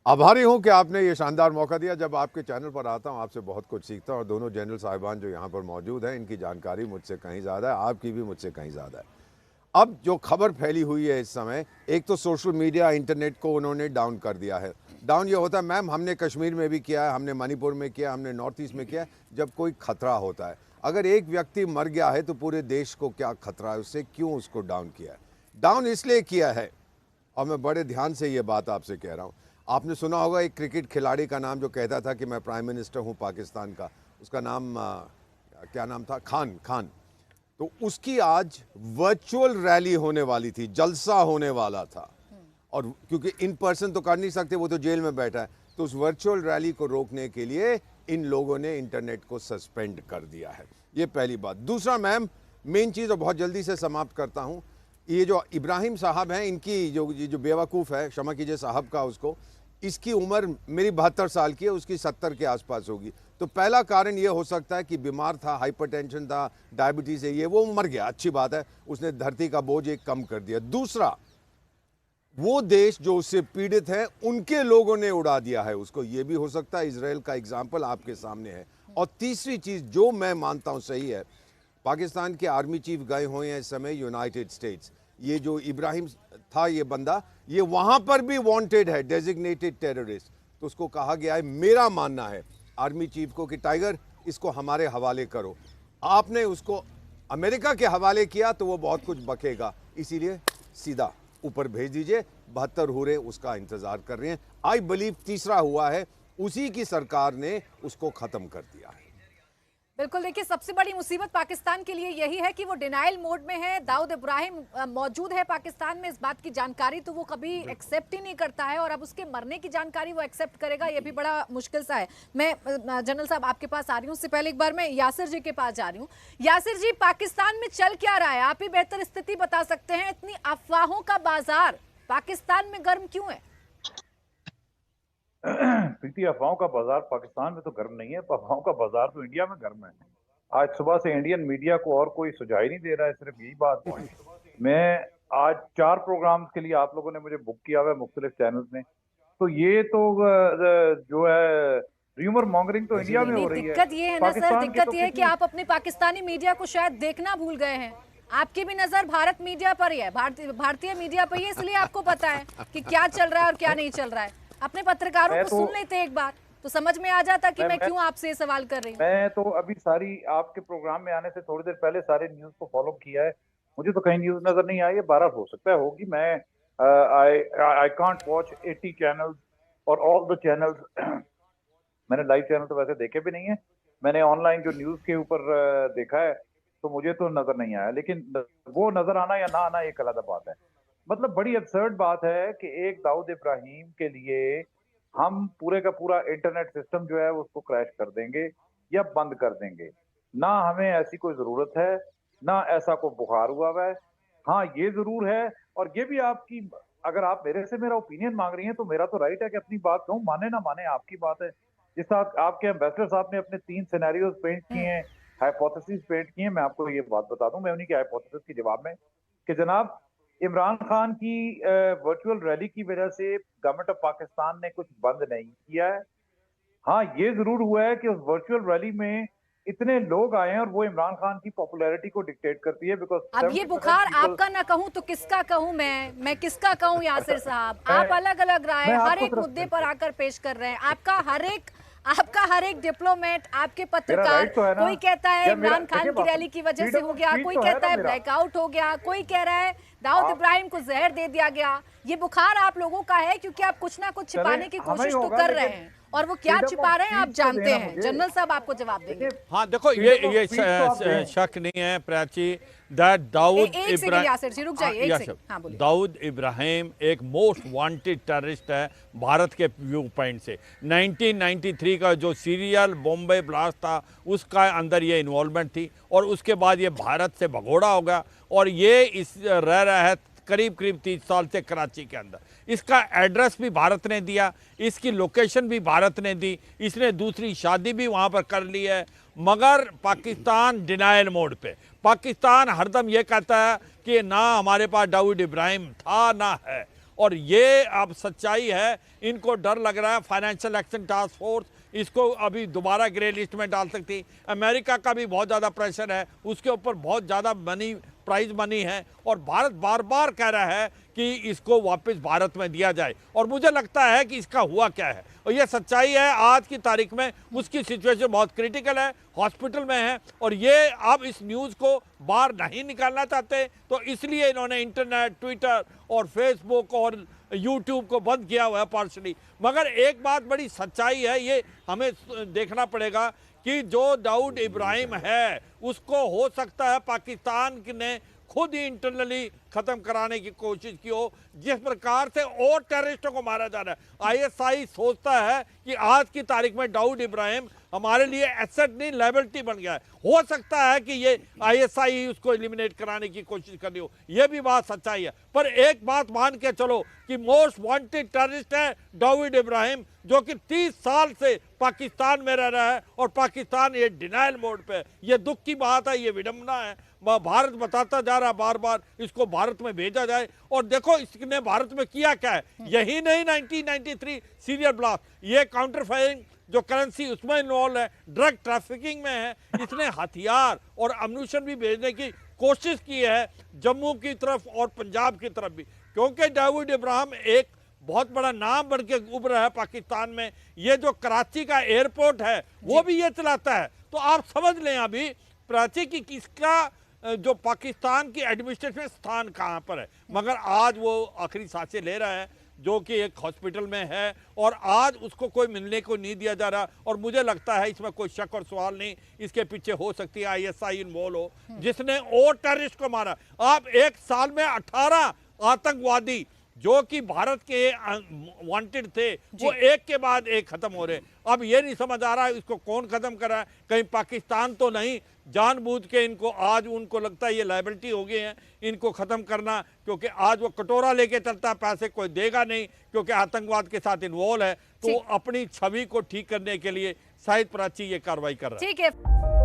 आभारी हूँ कि आपने ये शानदार मौका दिया। जब आपके चैनल पर आता हूँ आपसे बहुत कुछ सीखता हूँ और दोनों जनरल साहिबान जो यहाँ पर मौजूद हैं इनकी जानकारी मुझसे कहीं ज़्यादा है, आपकी भी मुझसे कहीं ज़्यादा है। अब जो खबर फैली हुई है इस समय, एक तो सोशल मीडिया इंटरनेट को उन्होंने डाउन कर दिया है। डाउन ये होता है मैम, हमने कश्मीर में भी किया है, हमने मणिपुर में किया, हमने नॉर्थ ईस्ट में किया है। जब कोई खतरा होता है, अगर एक व्यक्ति मर गया है तो पूरे देश को क्या खतरा है, उससे क्यों उसको डाउन किया है? डाउन इसलिए किया है, और मैं बड़े ध्यान से ये बात आपसे कह रहा हूँ। आपने सुना होगा एक क्रिकेट खिलाड़ी का नाम जो कहता था कि मैं प्राइम मिनिस्टर हूँ पाकिस्तान का, उसका नाम क्या नाम था, खान। तो उसकी आज वर्चुअल रैली होने वाली थी, जलसा होने वाला था, और क्योंकि इन पर्सन तो कर नहीं सकते, वो तो जेल में बैठा है, तो उस वर्चुअल रैली को रोकने के लिए इन लोगों ने इंटरनेट को सस्पेंड कर दिया है। ये पहली बात। दूसरा मैम, मेन चीज़, और बहुत जल्दी से समाप्त करता हूँ, ये जो इब्राहिम साहब हैं, इनकी जो बेवकूफ़ है, क्षमा कीजिए साहब का उसको, इसकी उम्र मेरी 72 साल की है, उसकी 70 के आसपास होगी। तो पहला कारण ये हो सकता है कि बीमार था, हाइपरटेंशन था, डायबिटीज़ है, ये वो मर गया, अच्छी बात है, उसने धरती का बोझ एक कम कर दिया। दूसरा, वो देश जो उससे पीड़ित है उनके लोगों ने उड़ा दिया है उसको, ये भी हो सकता है। इजराइल का एग्जाम्पल आपके सामने है। और तीसरी चीज़ जो मैं मानता हूँ सही है, पाकिस्तान के आर्मी चीफ गए हुए हैं इस समय यूनाइटेड स्टेट्स। ये जो इब्राहिम था, ये बंदा, ये वहाँ पर भी वांटेड है, डेजिग्नेटेड टेररिस्ट। तो उसको कहा गया है, मेरा मानना है आर्मी चीफ को, कि टाइगर इसको हमारे हवाले करो। आपने उसको अमेरिका के हवाले किया तो वो बहुत कुछ बकेगा, इसीलिए सीधा ऊपर भेज दीजिए। 72 हुरे उसका इंतजार कर रहे हैं। आई बिलीव तीसरा हुआ है, उसी की सरकार ने उसको खत्म कर दिया है। बिल्कुल, देखिए सबसे बड़ी मुसीबत पाकिस्तान के लिए यही है कि वो डिनाइल मोड में है। दाऊद इब्राहिम मौजूद है पाकिस्तान में, इस बात की जानकारी तो वो कभी एक्सेप्ट ही नहीं करता है, और अब उसके मरने की जानकारी वो एक्सेप्ट करेगा, ये भी बड़ा मुश्किल सा है। मैं जनरल साहब आपके पास आ रही हूँ, उससे पहले एक बार मैं यासिर जी के पास जा रही हूँ। यासिर जी, पाकिस्तान में चल क्या रहा है, आप ही बेहतर स्थिति बता सकते हैं। इतनी अफवाहों का बाजार पाकिस्तान में गर्म क्यों है? प्रीति, अफवाहों का बाजार पाकिस्तान में तो गर्म नहीं है, अफवाहों का बाजार तो इंडिया में गर्म है। आज सुबह से इंडियन मीडिया को और कोई सुझाई नहीं दे रहा है, सिर्फ यही बात है। मैं आज 4 प्रोग्राम्स के लिए आप लोगों ने मुझे बुक किया हुआ है मुख्तलिफ चैनल्स में, तो ये तो जो है र्यूमर मॉन्गरिंग तो इंडिया में हो रही है। दिक्कत ये है ना सर, दिक्कत तो ये है कि आप अपने पाकिस्तानी मीडिया को शायद देखना भूल गए हैं। आपकी भी नजर भारत मीडिया पर ही है, भारतीय मीडिया पर ही है, इसलिए आपको पता है कि क्या चल रहा है और क्या नहीं चल रहा है। अपने पत्रकारों को सुन लेते एक बार तो समझ में आ जाता कि मैं क्यों आपसे ये सवाल कर रही हूँ। मैं तो अभी सारी आपके प्रोग्राम में आने से थोड़ी देर पहले सारे न्यूज को फॉलो किया है, मुझे तो कहीं न्यूज नजर नहीं आई है। 12 हो सकता है होगी, मैं आई कांट वॉच 80 चैनल्स और ऑल द चैनल्स। मैंने लाइव चैनल तो वैसे देखे भी नहीं है, मैंने ऑनलाइन जो न्यूज के ऊपर देखा है, तो मुझे तो नजर नहीं आया। लेकिन वो नजर आना या ना आना एक अलग बात है। मतलब बड़ी absurd बात है कि एक दाऊद इब्राहिम के लिए हम पूरे का पूरा इंटरनेट सिस्टम जो है उसको क्रैश कर देंगे या बंद कर देंगे। ना हमें ऐसी कोई जरूरत है, ना ऐसा कोई बुखार हुआ हुआ है। हाँ, ये जरूर है, और ये भी आपकी, अगर आप मेरे से मेरा ओपिनियन मांग रही हैं तो मेरा तो राइट है कि अपनी बात कहूँ, माने ना माने आपकी बात है। जिस तरह आपके एम्बेसडर साहब ने अपने 3 सिनेरियोज पेंट किए हैं, हाइपोथेसिस पेंट किए हैं, मैं आपको ये बात बता दूं, मैं उन्हीं के हाइपोथेसिस के जवाब में, कि जनाब इमरान खान की वर्चुअल रैली की वजह से गवर्नमेंट ऑफ पाकिस्तान ने कुछ बंद नहीं किया है। हाँ, ये जरूर हुआ है कि उस वर्चुअल रैली में इतने लोग आए हैं और वो इमरान खान की पॉपुलैरिटी को डिक्टेट करती है, बिकॉज अब ये बुखार आपका ना कहूं तो किसका कहूं, मैं किसका कहूं यासिर साहब? आप अलग अलग राय हर एक मुद्दे पर आकर पेश कर रहे हैं। आपका हर एक डिप्लोमेट, आपके पत्रकार, तो कोई कहता है इमरान खान की रैली की वजह से हो गया, कोई कहता है ब्लैकआउट हो गया, कोई कह रहा है दाऊद इब्राहिम को जहर दे दिया गया। ये बुखार आप लोगों का है क्योंकि आप कुछ ना कुछ छिपाने की कोशिश तो कर रहे हैं, और वो क्या छिपा रहे हैं आप जानते हैं। जनरल साहब आपको जवाब देंगे। हाँ देखो, ये शक नहीं है प्राची दैट दाऊद इब्राहिम एक मोस्ट वांटेड टेररिस्ट है भारत के व्यू पॉइंट से। 1993 का जो सीरियल बॉम्बे ब्लास्ट था उसका अंदर ये इन्वॉल्वमेंट थी, और उसके बाद ये भारत से भगोड़ा हो गया, और ये रह रहा है करीब 30 साल से कराची के अंदर। इसका एड्रेस भी भारत ने दिया, इसकी लोकेशन भी भारत ने दी, इसने दूसरी शादी भी वहाँ पर कर ली है, मगर पाकिस्तान डिनायल मोड पे। पाकिस्तान हरदम ये कहता है कि ना हमारे पास दाऊद इब्राहिम था ना है, और ये अब सच्चाई है, इनको डर लग रहा है फाइनेंशियल एक्शन टास्क फोर्स इसको अभी दोबारा ग्रे लिस्ट में डाल सकती। अमेरिका का भी बहुत ज़्यादा प्रेशर है, उसके ऊपर बहुत ज़्यादा मनी, प्राइज मनी है, और भारत बार बार कह रहा है कि इसको वापस भारत में दिया जाए। और मुझे लगता है कि इसका हुआ क्या है, और ये सच्चाई है आज की तारीख में उसकी सिचुएशन बहुत क्रिटिकल है, हॉस्पिटल में है, और ये अब इस न्यूज़ को बाहर नहीं निकालना चाहते, तो इसलिए इन्होंने इंटरनेट, ट्विटर और फेसबुक और यूट्यूब को बंद किया हुआ है पार्शली। मगर एक बात बड़ी सच्चाई है, ये हमें देखना पड़ेगा कि जो दाऊद इब्राहिम है उसको हो सकता है पाकिस्तान ने खुद ही इंटरनली खत्म कराने की कोशिश की हो, जिस प्रकार से और टेररिस्टों को मारा जा रहा है। आईएसआई सोचता है कि आज की तारीख में दाऊद इब्राहिम हमारे लिए एसेट नहीं लायबिलिटी बन गया है। हो सकता है कि ये आईएसआई उसको एलिमिनेट कराने की कोशिश कर रही हो, ये भी बात सच्चाई है। पर एक बात मान के चलो कि मोस्ट वांटेड टेररिस्ट है दाऊद इब्राहिम, जो कि 30 साल से पाकिस्तान में रह रहा है, और पाकिस्तान ये डिनायल मोड पे है। ये दुख की बात है, ये विडंबना है। भारत बताता जा रहा है बार बार इसको भारत में भेजा जाए, और देखो इसने भारत में किया क्या है। यही नहीं, 1993 सीरियल ब्लास्ट, ये काउंटर फायरिंग जो करेंसी उसमें इन्वॉल्व है, ड्रग ट्रैफिकिंग में है, इसने हथियार और अम्यूनिशन भी भेजने की कोशिश की है जम्मू की तरफ और पंजाब की तरफ भी, क्योंकि दाऊद इब्राहिम एक बहुत बड़ा नाम बन के उभर रहा है पाकिस्तान में। ये जो कराची का एयरपोर्ट है वो भी ये चलाता है। तो आप समझ लें अभी कराची की किसका जो पाकिस्तान की एडमिनिस्ट्रेशन में स्थान कहाँ पर है। मगर आज वो आखिरी सांसें ले रहा है, जो कि एक हॉस्पिटल में है, और आज उसको कोई मिलने को नहीं दिया जा रहा। और मुझे लगता है इसमें कोई शक और सवाल नहीं, इसके पीछे हो सकती है आईएसआई इन्वॉल्व हो, जिसने और टेररिस्ट को मारा। आप एक साल में 18 आतंकवादी जो कि भारत के वांटेड थे वो एक के बाद एक खत्म हो रहे। अब ये नहीं समझ आ रहा है इसको कौन खत्म कर रहा है, कहीं पाकिस्तान तो नहीं जानबूझ के इनको, आज उनको लगता है ये लायबिलिटी हो गए हैं इनको खत्म करना, क्योंकि आज वो कटोरा लेके चलता है, पैसे कोई देगा नहीं क्योंकि आतंकवाद के साथ इन्वॉल्व है। तो अपनी छवि को ठीक करने के लिए शायद प्राची ये कार्रवाई कर रहा है। ठीक है।